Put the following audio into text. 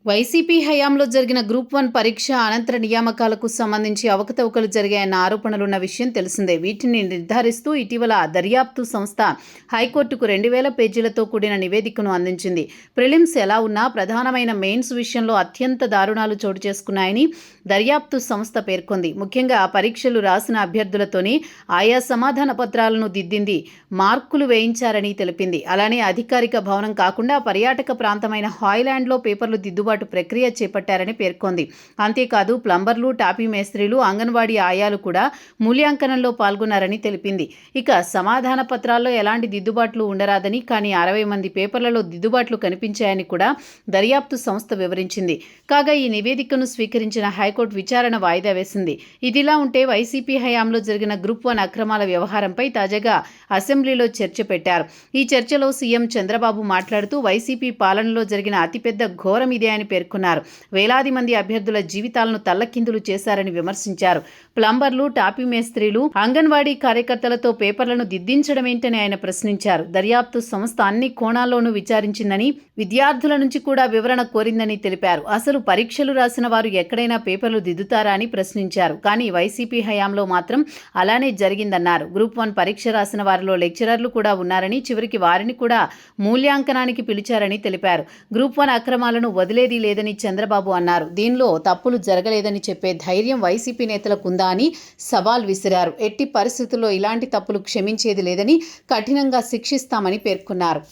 YCP హయాంలో జరిగిన group 1 పరీక్ష అనంతర నియామకాలకు సంబంధించి అవకతవకలు జరిగాయన్న ఆరోపణలున్న విషయం తెలిసిందే. వీటిని నిర్ధారిస్తూ ఇటీవల దర్యాప్తు సంస్థ హైకోర్టుకు 2000 పేజీలతో కూడిన నివేదికను అందించింది. ప్రిలిమ్స్ ఎలా ఉన్నా ప్రధానమైన మెయిన్స్ విషయంలో అత్యంత దారుణాలు చోటు చేసుకున్నాయని దర్యాప్తు సంస్థ పేర్కొంది. ముఖ్యంగా పరీక్షలు రాసిన అభ్యర్థులతోనే ఆయా సమాధాన పత్రాలను దిద్దింది, మార్కులు వేయించారని తెలిపింది. అలానే అధికారిక భవనం కాకుండా పర్యాటక ప్రాంతమైన హాయ్లాండ్లో పేపర్లు దిద్దుబాటు ప్రక్రియ చేపట్టారని పేర్కొంది. అంతేకాదు ప్లంబర్లు, టాపీ మేస్త్రీలు, అంగన్వాడీ ఆయాలు కూడా మూల్యాంకనంలో పాల్గొన్నారని తెలిపింది. ఇక సమాధాన పత్రాల్లో ఎలాంటి దిద్దుబాట్లు ఉండరాదని, కానీ 60 మంది పేపర్లలో దిద్దుబాట్లు కనిపించాయని కూడా దర్యాప్తు సంస్థ వివరించింది. కాగా ఈ నివేదికను స్వీకరించిన హైకోర్టు విచారణ వాయిదా వేసింది. ఇదిలా ఉంటే వైసీపీ హయాంలో జరిగిన గ్రూప్ 1 అక్రమాల వ్యవహారంపై తాజాగా అసెంబ్లీలో చర్చ పెట్టారు. ఈ చర్చలో సీఎం చంద్రబాబు మాట్లాడుతూ వైసీపీ పాలనలో జరిగిన అతిపెద్ద ఘోరం ఇదే అని పేర్కొన్నారు. వేలాది మంది అభ్యర్థుల జీవితాలను తల్లకిందులు చేశారని విమర్శించారు. ప్లంబర్లు, టాపీ మేస్త్రీలు, అంగన్వాడీ కార్యకర్తలతో పేపర్లను దిద్దించడమేంటని ఆయన ప్రశ్నించారు. దర్యాప్తు సంస్థ అన్ని కోణాల్లోనూ విచారించిందని, విద్యార్థుల నుంచి కూడా వివరణ కోరిందని తెలిపారు. అసలు పరీక్షలు రాసిన వారు ఎక్కడైనా పేపర్లు దిద్దుతారా అని ప్రశ్నించారు. కానీ వైసీపీ హయాంలో మాత్రం అలానే జరిగిందన్నారు. గ్రూప్ 1 పరీక్ష రాసిన వారిలో లెక్చరర్లు కూడా ఉన్నారని, చివరికి వారిని కూడా మూల్యాంకనానికి పిలిచారని తెలిపారు. గ్రూప్ 1 అక్రమాలను వదిలేది లేదని చంద్రబాబు అన్నారు. దీనిలో తప్పులు జరగలేదని చెప్పే ధైర్యం వైసీపీ నేతలకు ఉందా అని సవాల్ విసిరారు. ఎట్టి పరిస్థితుల్లో ఇలాంటి తప్పులు క్షమించేది లేదని, కఠినంగా శిక్షిస్తామని పేర్కొన్నారు.